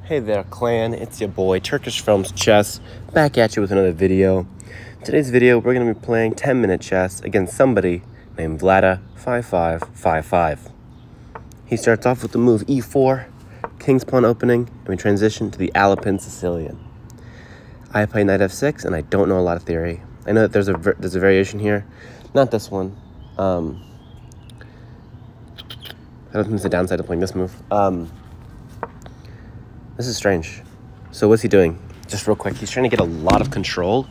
Hey there, clan, it's your boy Turkish Films Chess, back at you with another video. Today's video, we're going to be playing 10-minute chess against somebody named Vale 5555. He starts off with the move e4, king's pawn opening, and we transition to the Alpine Sicilian. I play knight f6, and I don't know a lot of theory. I know that there's a variation here, not this one. I don't think there's a downside to playing this move. This is strange. So what's he doing? Just real quick, he's trying to get a lot of control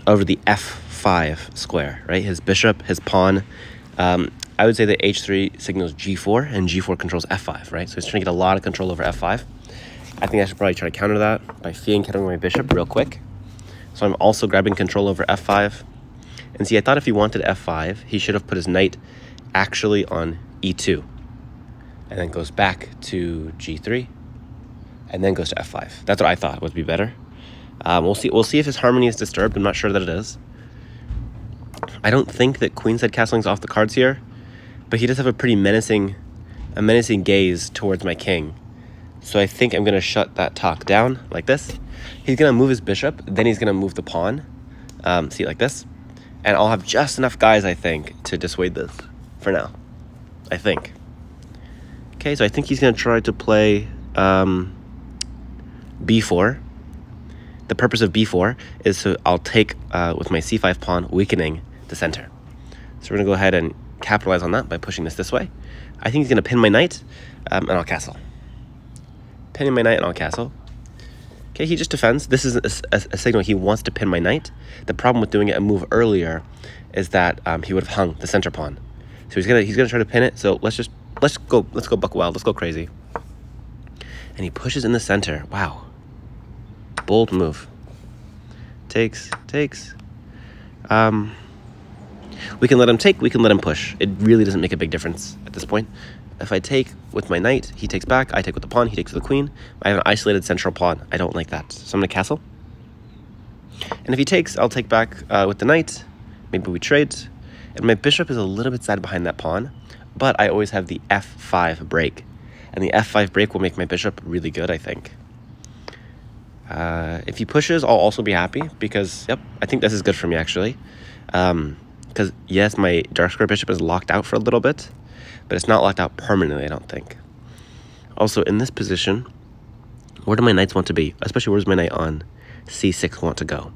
over the f5 square, right? His bishop, his pawn. I would say that h3 signals g4, and g4 controls f5, right? So he's trying to get a lot of control over f5. I think I should probably try to counter that by fee and countering my bishop real quick. So I'm also grabbing control over f5. And see, I thought if he wanted f5, he should have put his knight actually on e2. And then goes back to g3. And then goes to f5. That's what I thought would be better. We'll see if his harmony is disturbed. I'm not sure that it is. I don't think that queenside castling's off the cards here, but he does have a pretty menacing gaze towards my king. So I think I'm going to shut that talk down like this. He's going to move his bishop, then he's going to move the pawn. See, like this. And I'll have just enough guys, I think, to dissuade this for now. I think. Okay, so I think he's going to try to play b4. The purpose of b4 is so I'll take with my c5 pawn, weakening the center. So we're going to go ahead and capitalize on that by pushing this way. I think he's going to pin my knight, and I'll castle. Pinning my knight, and I'll castle. Okay, he just defends. This is a signal he wants to pin my knight. The problem with doing it a move earlier is that he would have hung the center pawn. So he's gonna try to pin it. So let's go buck wild. Let's go crazy. And he pushes in the center. Wow. Bold move. Takes. We can let him take, we can let him push. It really doesn't make a big difference at this point. If I take with my knight, he takes back. I take with the pawn, he takes with the queen. I have an isolated central pawn. I don't like that. So I'm going to castle. And if he takes, I'll take back with the knight. Maybe we trade. And my bishop is a little bit sad behind that pawn. But I always have the f5 break. And the f5 break will make my bishop really good, I think. If he pushes, I'll also be happy because, yep, I think this is good for me, actually. Because, yes, my dark square bishop is locked out for a little bit, but it's not locked out permanently, I don't think. Also, in this position, where do my knights want to be? Especially, where's my knight on c6 want to go?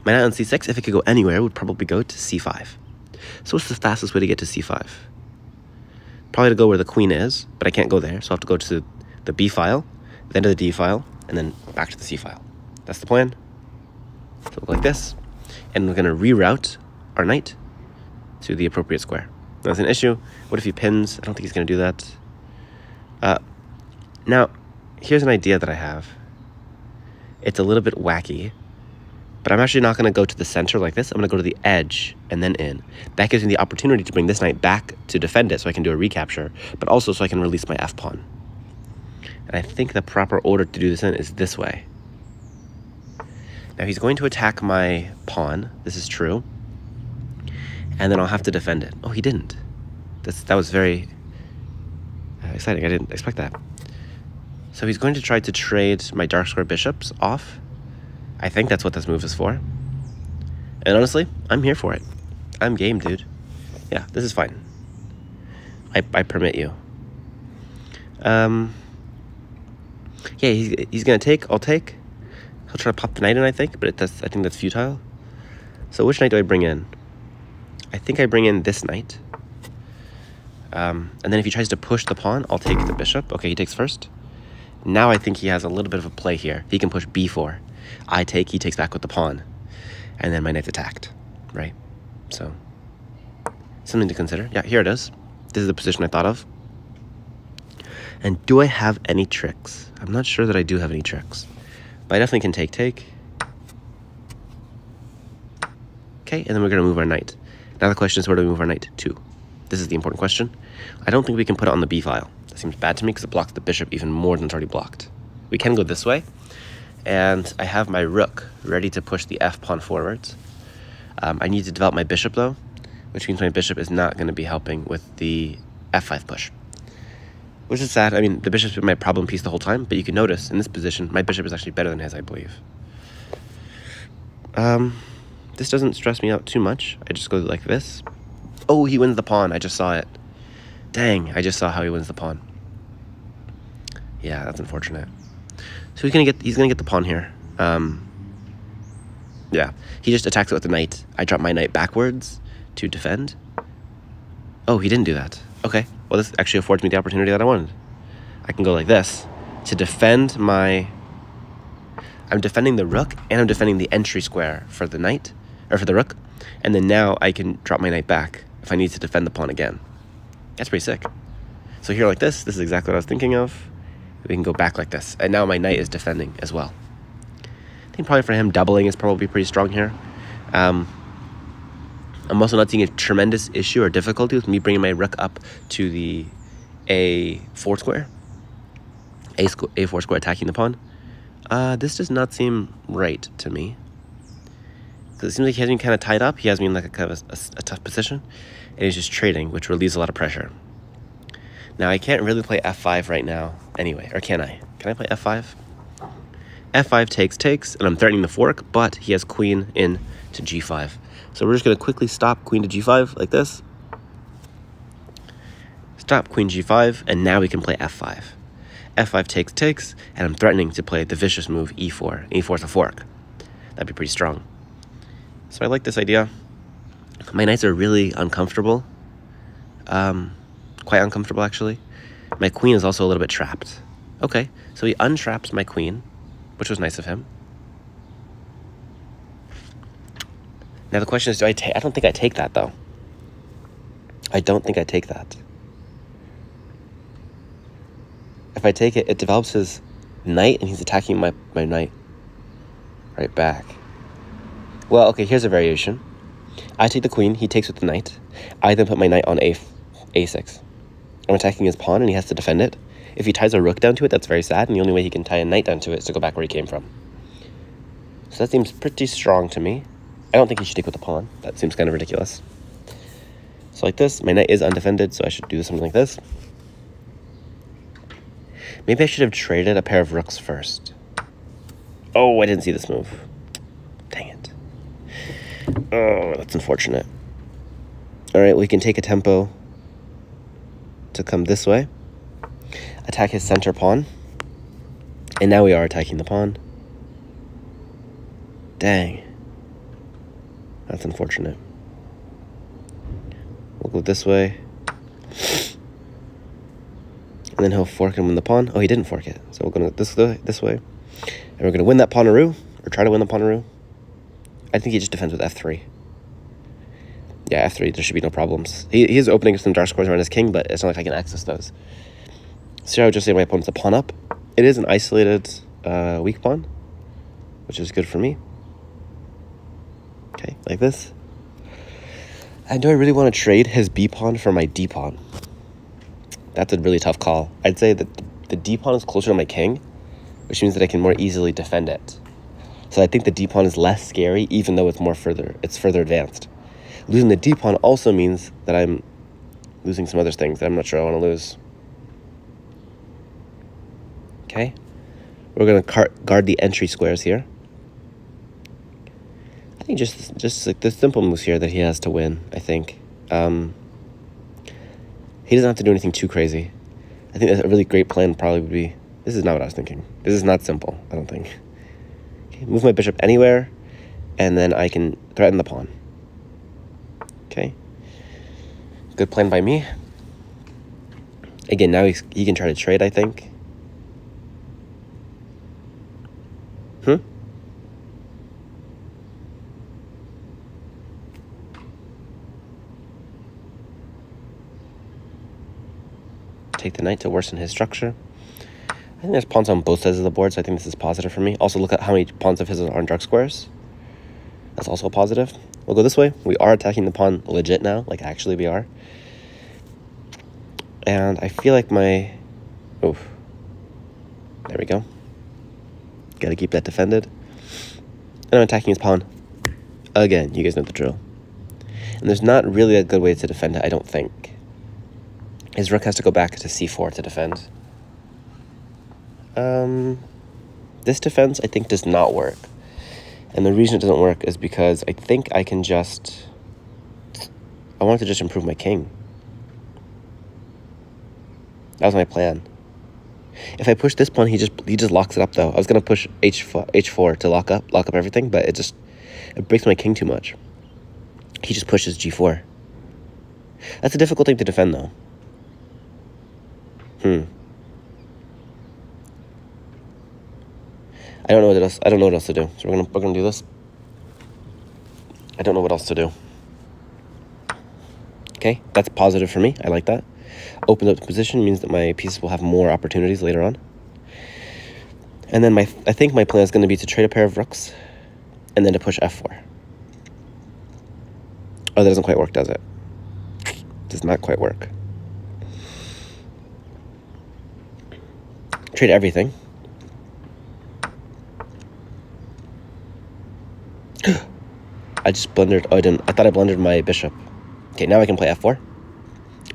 My knight on c6, if it could go anywhere, would probably go to c5. So what's the fastest way to get to c5? Probably to go where the queen is, but I can't go there, so I have to go to the b file, then to the d file, and then back to the c file. That's the plan. So look like this. And we're going to reroute our knight to the appropriate square. That's an issue. What if he pins? I don't think he's going to do that. Now, here's an idea that I have. It's a little bit wacky, but I'm actually not going to go to the center like this. I'm going to go to the edge and then in. That gives me the opportunity to bring this knight back to defend it so I can do a recapture, but also so I can release my f-pawn. And I think the proper order to do this in is this way. Now he's going to attack my pawn. This is true. And then I'll have to defend it. Oh, he didn't. That was very exciting. I didn't expect that. So he's going to try to trade my dark square bishops off. I think that's what this move is for. And honestly, I'm here for it. I'm game, dude. Yeah, this is fine. I permit you. Yeah, he's going to take. I'll take. He'll try to pop the knight in, I think, but I think that's futile. So which knight do I bring in? I think I bring in this knight. And then if he tries to push the pawn, I'll take the bishop. Okay, he takes first. Now I think he has a little bit of a play here. He can push b4. I take, he takes back with the pawn. And then my knight's attacked, right? So, something to consider. Yeah, here it is. This is the position I thought of. And do I have any tricks? I'm not sure that I do have any tricks. But I definitely can take. Okay, and then we're going to move our knight. Now the question is, where do we move our knight to? This is the important question. I don't think we can put it on the b file. That seems bad to me because it blocks the bishop even more than it's already blocked. We can go this way. And I have my rook ready to push the f-pawn forwards. I need to develop my bishop, though, which means my bishop is not going to be helping with the f5 push. which is sad. I mean, the bishop's been my problem piece the whole time, but you can notice in this position, my bishop is actually better than his, I believe. This doesn't stress me out too much. I just go like this. Oh, he wins the pawn. I just saw it. Dang, I just saw how he wins the pawn. Yeah, that's unfortunate. So he's gonna get the pawn here. Yeah, he just attacks it with the knight. I drop my knight backwards to defend. Oh, he didn't do that. Okay, well, this actually affords me the opportunity that I wanted. I can go like this to defend my... I'm defending the rook, and I'm defending the entry square for the knight, or for the rook. And then now I can drop my knight back if I need to defend the pawn again. That's pretty sick. So here like this is exactly what I was thinking of. We can go back like this. And now my knight is defending as well. I think probably for him, doubling is probably pretty strong here. I'm also not seeing a tremendous issue or difficulty with me bringing my rook up to the A4 square. A4 square attacking the pawn. This does not seem right to me. Because it seems like he has me kind of tied up. He has me in like a kind of a tough position. And he's just trading, which relieves a lot of pressure. Now, I can't really play F5 right now anyway. Or can I? Can I play F5? F5 takes, and I'm threatening the fork, but he has queen in to G5. So we're just going to quickly stop queen to G5 like this. Stop queen G5, and now we can play F5. F5 takes, and I'm threatening to play the vicious move E4. E4 is a fork. That'd be pretty strong. So I like this idea. My knights are really uncomfortable. Quite uncomfortable, actually. My queen is also a little bit trapped. Okay, so he untraps my queen, which was nice of him. Now the question is, do I take... I don't think I take that, though. I don't think I take that. If I take it, it develops his knight, and he's attacking my knight right back. Well, okay, here's a variation. I take the queen, he takes with the knight. I then put my knight on A6. I'm attacking his pawn, and he has to defend it. If he ties a rook down to it, that's very sad, and the only way he can tie a knight down to it is to go back where he came from. So that seems pretty strong to me. I don't think he should take with the pawn. That seems kind of ridiculous. So like this, my knight is undefended, so I should do something like this. Maybe I should have traded a pair of rooks first. Oh, I didn't see this move. Dang it. Oh, that's unfortunate. All right, we can take a tempo to come this way. Attack his center pawn. And now we are attacking the pawn. Dang. That's unfortunate. We'll go this way. And then he'll fork and win the pawn. Oh, he didn't fork it. So we're going to go this way. And we're going to win that pawnaroo. Or try to win the pawnaroo. I think he just defends with F3. Yeah, F3, there should be no problems. He is opening some dark squares around his king, but it's not like I can access those. So I would just say my opponent's a pawn up. It is an isolated weak pawn, which is good for me. Okay, like this. And do I really want to trade his B pawn for my D pawn? That's a really tough call. I'd say that the D pawn is closer to my king, which means that I can more easily defend it. So I think the D pawn is less scary, even though it's further advanced. Losing the D pawn also means that I'm losing some other things that I'm not sure I want to lose. Okay, we're going to guard the entry squares here. I think just like the simple moves here that he has to win, I think. He doesn't have to do anything too crazy. I think a really great plan probably would be... This is not what I was thinking. This is not simple, I don't think. Okay, move my bishop anywhere, and then I can threaten the pawn. Okay. Good plan by me. Again, now he can try to trade, I think. Take the knight to worsen his structure. I think there's pawns on both sides of the board, so I think this is positive for me. Also, look at how many pawns of his are on dark squares. That's also a positive. We'll go this way. We are attacking the pawn legit now. Like, actually we are. And I feel like my... Oof. There we go. Gotta keep that defended. And I'm attacking his pawn. Again, you guys know the drill. And there's not really a good way to defend it, I don't think. His rook has to go back to c4 to defend. This defense, I think, does not work. And the reason it doesn't work is because I think I can just... I want to just improve my king. That was my plan. If I push this pawn, he just locks it up, though. I was going to push h4 to lock up everything, but it breaks my king too much. He just pushes g4. That's a difficult thing to defend, though. I don't know what else. I don't know what else to do. So we're gonna do this. I don't know what else to do. Okay, that's positive for me. I like that. Opens up the position, means that my pieces will have more opportunities later on. And then I think my plan is going to be to trade a pair of rooks, and then to push f4. Oh, that doesn't quite work, does it? Does not quite work. Trade everything. I just blundered. Oh, I didn't. I thought I blundered my bishop. Okay, now I can play f4.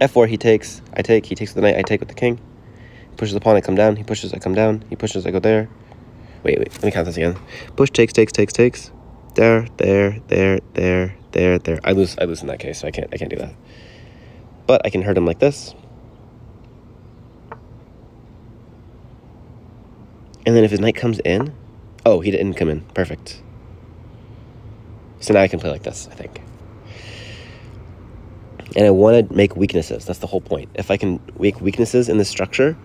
f4, he takes. I take. He takes with the knight. I take with the king. He pushes the pawn. I come down. He pushes. I come down. He pushes. I go there. Wait. Let me count this again. Push, takes. There. I lose in that case. So I can't do that. But I can hurt him like this. And then if his knight comes in, oh, he didn't come in. Perfect. So now I can play like this, I think. And I want to make weaknesses. That's the whole point. If I can make weaknesses in this structure,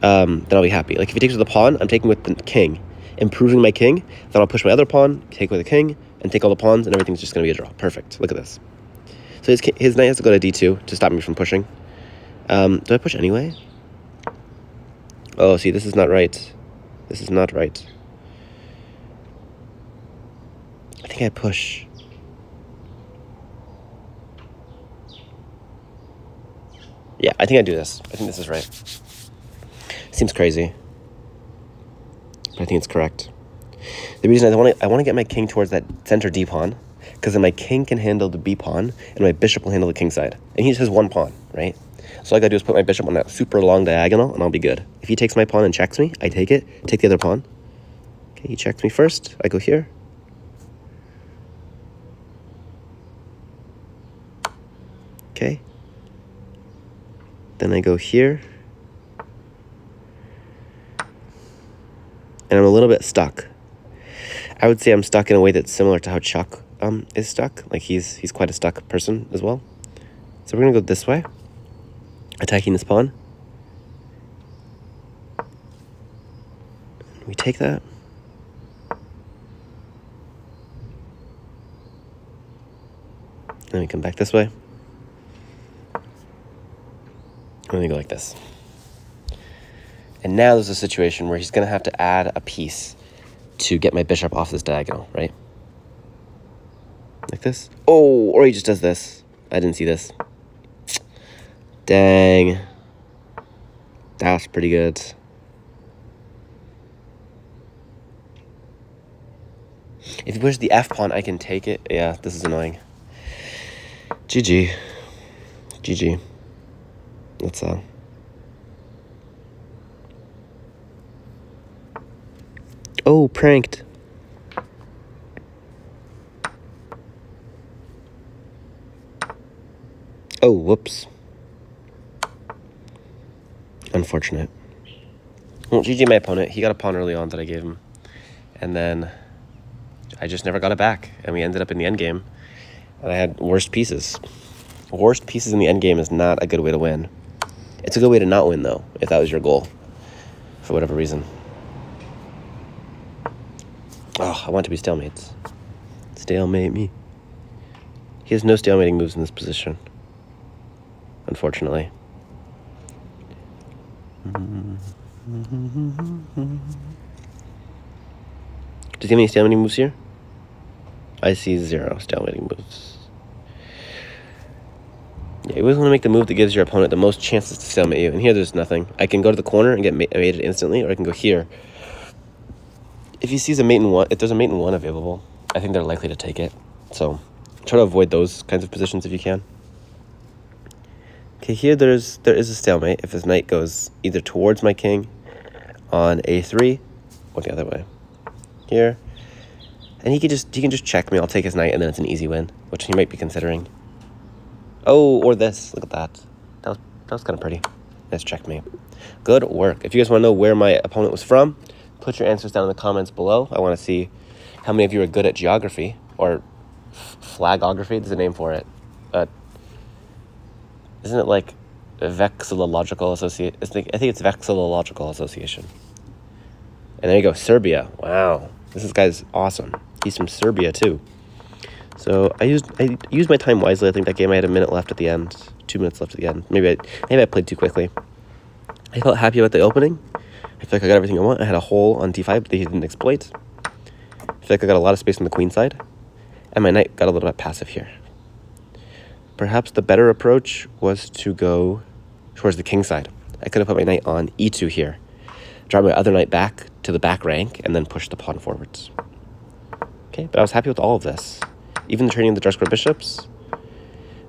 then I'll be happy. Like if he takes with the pawn, I'm taking with the king, improving my king. Then I'll push my other pawn, take with the king, and take all the pawns, and everything's just going to be a draw. Perfect. Look at this. So his knight has to go to d2 to stop me from pushing. Do I push anyway? Oh, see, this is not right. This is not right. I think I push. Yeah, I think I do this. I think this is right. Seems crazy, but I think it's correct. The reason I want to get my king towards that center d pawn, because then my king can handle the b pawn, and my bishop will handle the king side. And he just has one pawn, right? So all I gotta do is put my bishop on that super long diagonal, and I'll be good. If he takes my pawn and checks me, I take it, take the other pawn. Okay, he checks me first. I go here. Okay. Then I go here. And I'm a little bit stuck. I would say I'm stuck in a way that's similar to how Chuck is stuck. Like he's quite a stuck person as well. So we're gonna go this way, attacking this pawn. We take that. Then we come back this way. And we go like this. And now there's a situation where he's going to have to add a piece to get my bishop off this diagonal, right? Like this. Oh, or he just does this. I didn't see this. Dang. That's pretty good. If you push the F pawn, I can take it. Yeah, this is annoying. GG. GG. Let's Oh, pranked. Oh, whoops. Unfortunate. Well, GG my opponent. He got a pawn early on that I gave him. And then I just never got it back. And we ended up in the endgame. And I had worst pieces. Worst pieces in the endgame is not a good way to win. It's a good way to not win, though, if that was your goal. For whatever reason. Oh, I want to be stalemates. Stalemate me. He has no stalemating moves in this position. Unfortunately. Does he have any stalemating moves here? I see 0 stalemating moves. Yeah, you always want to make the move that gives your opponent the most chances to stalemate you. And here there's nothing. I can go to the corner and get mated instantly, or I can go here. If he sees a mate in one, if there's a mate in one available, I think they're likely to take it. So try to avoid those kinds of positions if you can. Okay, here there is a stalemate if his knight goes either towards my king on a3 or the other way. Here. And he can just check me. I'll take his knight, and then it's an easy win, which he might be considering. Oh, or this. Look at that. That was kind of pretty. Nice checkmate. Good work. If you guys want to know where my opponent was from, put your answers down in the comments below. I want to see how many of you are good at geography, or flagography. There's a name for it. Isn't it like vexillological association? I think it's vexillological association. And there you go, Serbia. Wow, this guy's awesome. He's from Serbia too. So I used my time wisely. I think that game I had a minute left at the end, 2 minutes left at the end. Maybe I played too quickly. I felt happy about the opening. I feel like I got everything I want. I had a hole on d5 that he didn't exploit. I feel like I got a lot of space on the queen side, and my knight got a little bit passive here. Perhaps the better approach was to go towards the king side. I could have put my knight on e2 here, drop my other knight back to the back rank, and then push the pawn forwards. Okay, but I was happy with all of this. Even the training of the dark square bishops.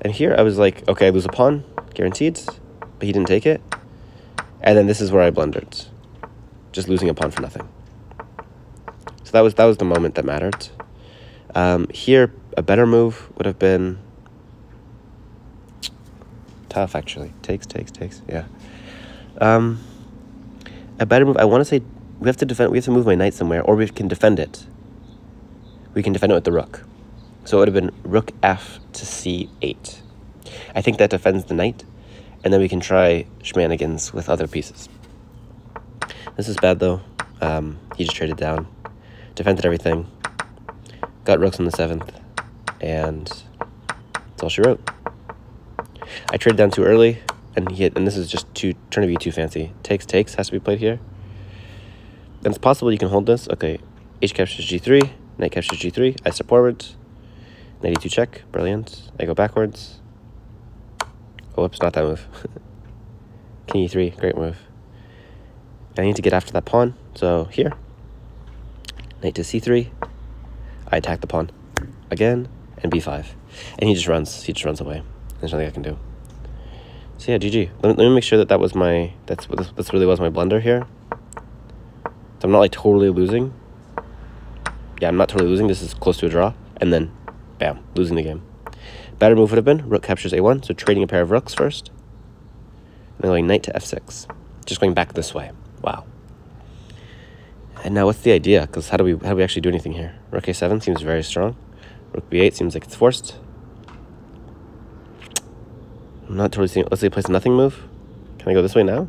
And here I was like, okay, I lose a pawn, guaranteed, but he didn't take it. And then this is where I blundered, just losing a pawn for nothing. So that was the moment that mattered. Here, a better move would have been tough, actually. Takes, yeah. A better move, I want to say, we have to move my knight somewhere, or we can defend it. We can defend it with the rook. So it would have been rook f to c8. I think that defends the knight, and then we can try shenanigans with other pieces. This is bad, though. He just traded down, defended everything, got rooks on the 7th, and that's all she wrote. I traded down too early, and this is just trying to be too fancy. Takes has to be played here. Then it's possible you can hold this. Okay, h captures g3, knight captures g3, I step forwards, knight e2 check, brilliant. I go backwards. Oh, whoops, not that move. King e3, great move. I need to get after that pawn, so here. Knight to c3, I attack the pawn again, and b5. And he just runs away. There's nothing I can do. So yeah, GG. Let me make sure that was this really was my blunder here. So I'm not like totally losing. Yeah, I'm not totally losing. This is close to a draw. And then, bam, losing the game. Better move would have been rook captures a1, so trading a pair of rooks first. And then going knight to f6. Just going back this way. Wow. And now what's the idea? Because how do we actually do anything here? Rook a7 seems very strong. Rook b8 seems like it's forced. I'm not totally seeing. Let's say he plays a nothing move. Can I go this way now?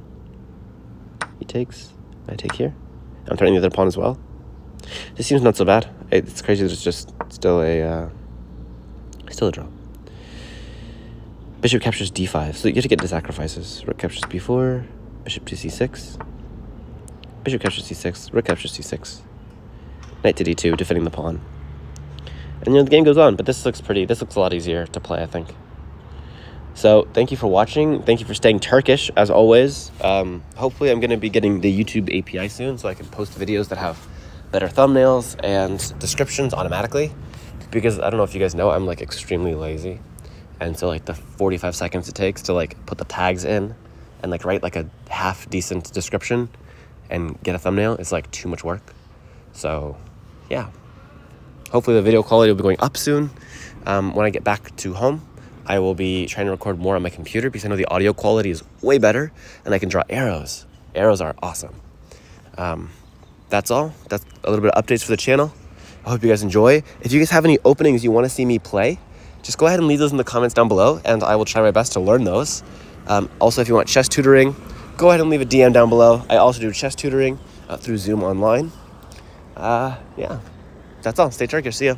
He takes. I take here. I'm threatening the other pawn as well. This seems not so bad. It's crazy that it's just still a draw. Bishop captures d5. So you have to get into sacrifices. Rook captures b4. Bishop to c6. Bishop captures c6. Rook captures c6. Knight to d2, defending the pawn. And the game goes on. But this looks pretty. This looks a lot easier to play, I think. So thank you for watching. Thank you for staying Turkish, as always. Hopefully I'm going to be getting the YouTube API soon so I can post videos that have better thumbnails and descriptions automatically. Because I don't know if you guys know, I'm like extremely lazy. And so like the 45 seconds it takes to like put the tags in and like write like a half decent description and get a thumbnail is like too much work. So yeah, hopefully the video quality will be going up soon. When I get back to home, I will be trying to record more on my computer because I know the audio quality is way better and I can draw arrows. Arrows are awesome. That's all. That's a little bit of updates for the channel. I hope you guys enjoy. If you guys have any openings you want to see me play, just go ahead and leave those in the comments down below and I will try my best to learn those. Also, if you want chess tutoring, go ahead and leave a DM down below. I also do chess tutoring through Zoom online. Yeah, that's all. Stay Turkish. See ya.